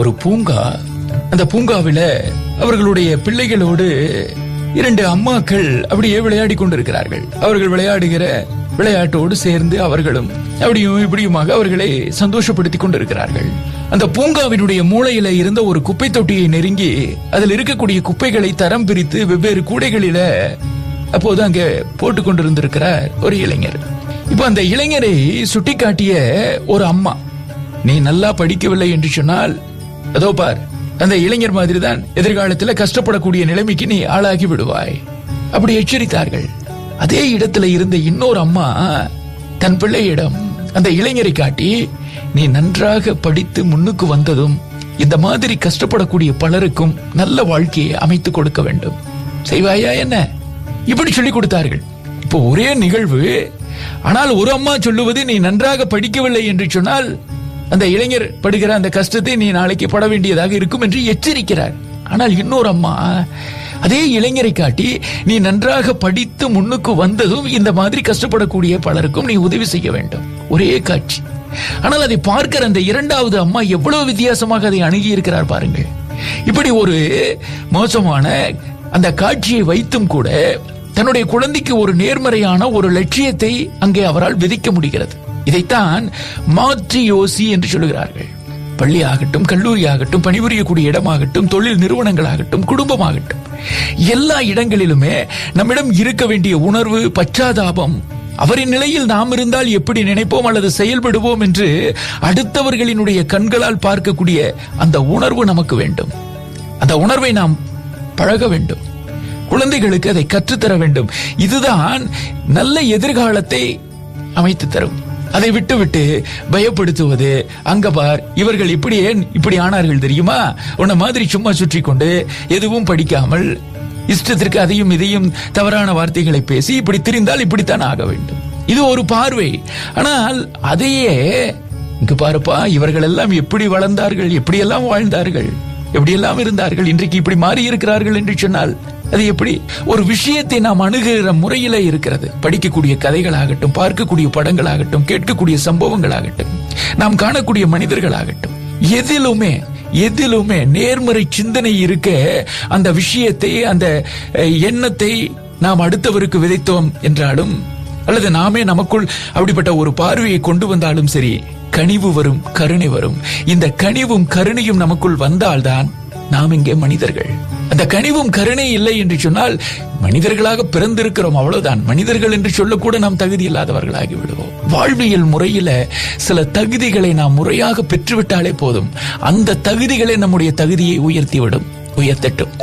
ஒரு பூங்கா. அந்த பூங்காவில அவர்களுடைய பிள்ளைகளோடு 2 அம்மாக்கள் அப்படியே விளையாடி கொண்டிருக்கிறார்கள். அவர்கள் விளையாடுகிற விளையாட்டோடு சேர்ந்து அவர்களும் அப்படியும் இப்படியுமாக அவர்களை சந்தோஷப்படுத்திக் கொண்டிருக்கிறார்கள். அந்த பூங்காவினுடைய மூலையில இருந்த ஒரு குப்பை தொட்டியை நெருங்கி அதில் இருக்கக்கூடிய குப்பைகளை தரம் பிரித்து வெவ்வேறு கூடைகளில அப்போது அங்கே போட்டுக் கொண்டிருந்திருக்கிறார் ஒரு இளைஞர். இப்ப அந்த இளைஞரை சுட்டிக்காட்டிய ஒரு அம்மா, நீ நல்லா படிக்கவில்லை என்று சொன்னால் அதோ பார், அந்த இளைஞர் மாதிரி தான் எதிர்காலத்தில் கஷ்டப்படக்கூடிய நிலைமைக்கு நீ ஆளாகி விடுவாய், அப்படி எச்சரித்தார்கள். அதே இடத்துல இருந்த இன்னொரு அம்மா தன் பிள்ளையிடம் அந்த இளைஞரை காட்டி, நீ நன்றாக படித்து முன்னுக்கு வந்ததும் இந்த மாதிரி கஷ்டப்படக்கூடிய பலருக்கும் நல்ல வாழ்க்கையை அமைத்து கொடுக்க வேண்டும், செய்வாயா என்ன, இப்படி சொல்லிக் கொடுத்தார்கள். இப்போ ஒரே நிகழ்வு, ஆனால் ஒரு அம்மா சொல்லுவது, நீ நன்றாக படிக்கவில்லை என்று சொன்னால் அந்த இளைஞர் படுகிற அந்த கஷ்டத்தை நீ நாளைக்கு பட வேண்டியதாக இருக்கும் என்று எச்சரிக்கிறார். ஆனால் இன்னொரு அம்மா அதே இளைஞரை காட்டி, நீ நன்றாக படித்து முன்னுக்கு வந்ததும் இந்த மாதிரி கஷ்டப்படக்கூடிய பலருக்கும் நீ உதவி செய்ய வேண்டும். ஒரே காட்சி. ஆனால் அதை பார்க்கிற அந்த இரண்டாவது அம்மா எவ்வளவு வித்தியாசமாக அதை அணுகி இருக்கிறார் பாருங்கள். இப்படி ஒரு மோசமான அந்த காட்சியை வைத்தும் கூட தன்னுடைய குழந்தைக்கு ஒரு நேர்மறையான ஒரு லட்சியத்தை அங்கே அவரால் விதிக்க முடிகிறது. இதைத்தான் மாற்றி யோசி என்று சொல்லுகிறார்கள். பள்ளி ஆகட்டும், கல்லூரி ஆகட்டும், பணிபுரியக்கூடிய இடமாகட்டும், தொழில் நிறுவனங்களாகட்டும், குடும்பமாகட்டும், எல்லா இடங்களிலுமே நம்மிடம் இருக்க வேண்டிய உணர்வு, பச்சாதாபம், அவரின் நிலையில் நாம் இருந்தால் எப்படி நினைப்போம் அல்லது செயல்படுவோம் என்று அடுத்தவர்களினுடைய கண்களால் பார்க்கக்கூடிய அந்த உணர்வு நமக்கு வேண்டும். அந்த உணர்வை நாம் பழக வேண்டும். குழந்தைகளுக்கு அதை கற்றுத்தர வேண்டும். இதுதான் நல்ல எதிர்காலத்தை அமைத்து தரும். அதை விட்டு பயப்படுத்துவது, அங்க பார் இவர்கள் இப்படி ஆனார்கள் தெரியுமா, உன்ன மாதிரி சும்மா சுற்றி கொண்டு எதுவும் படிக்காமல் இஷ்டத்திற்கு அதையும் இதையும் தவறான வார்த்தைகளை பேசி இப்படி திரிந்தால் இப்படித்தான் ஆக வேண்டும். இது ஒரு பார்வை. ஆனால் அதையே இங்கு பாருப்பா, இவர்கள் எல்லாம் எப்படி வளர்ந்தார்கள், எப்படியெல்லாம் வாழ்ந்தார்கள், எப்படியெல்லாம் இருந்தார்கள், இன்றைக்கு இப்படி மாறி இருக்கிறார்கள் என்று சொன்னால் அது எப்படி? ஒரு விஷயத்தை நாம் அணுகுகிற முறையில இருக்கிறது. படிக்கக்கூடிய கதைகளாகட்டும், பார்க்கக்கூடிய படங்களாகட்டும், கேட்கக்கூடிய சம்பவங்களாகட்டும், நாம் காணக்கூடிய மனிதர்களாகட்டும், எதிலுமே நேர்மறை சிந்தனை இருக்க அந்த விஷயத்தை, அந்த எண்ணத்தை நாம் அடுத்தவருக்கு விதைத்தோம் என்றாலும், அல்லது நாமே நமக்குள் அப்படிப்பட்ட ஒரு பார்வையை கொண்டு வந்தாலும் சரி, கனிவு வரும், கருணை வரும். இந்த கனிவும் கருணையும் நமக்குள் வந்தால்தான் நாம் இங்கே மனிதர்கள். அந்த கனிவும் கருணை இல்லை என்று சொன்னால் மனிதர்களாக பிறந்திருக்கிறோம், அவ்வளவுதான். மனிதர்கள் என்று சொல்லக்கூட நாம் தகுதி இல்லாதவர்களாகி விடுவோம். வாழ்வியல் முறையில சில தகுதிகளை நாம் முறையாக பெற்றுவிட்டாலே போதும், அந்த தகுதிகளை நம்முடைய தகுதியை உயர்த்திவிடும். உயர்த்தட்டும்.